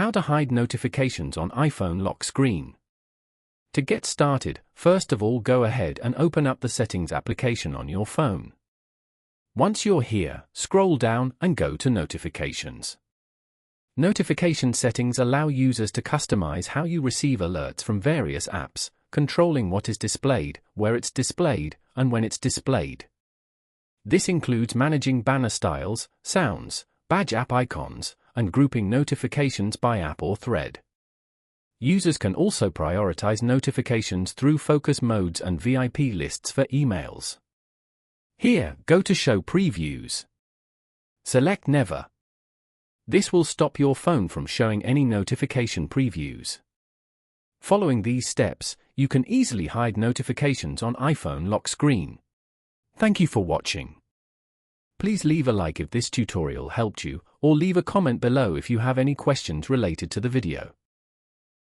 How to hide notifications on iPhone lock screen. To get started, first of all go ahead and open up the Settings application on your phone. Once you're here, scroll down and go to Notifications. Notification settings allow users to customize how you receive alerts from various apps, controlling what is displayed, where it's displayed, and when it's displayed. This includes managing banner styles, sounds, badge app icons, and grouping notifications by app or thread. Users can also prioritize notifications through focus modes and VIP lists for emails. Here, go to Show Previews. Select Never. This will stop your phone from showing any notification previews. Following these steps, you can easily hide notifications on iPhone lock screen. Thank you for watching. Please leave a like if this tutorial helped you, or leave a comment below if you have any questions related to the video.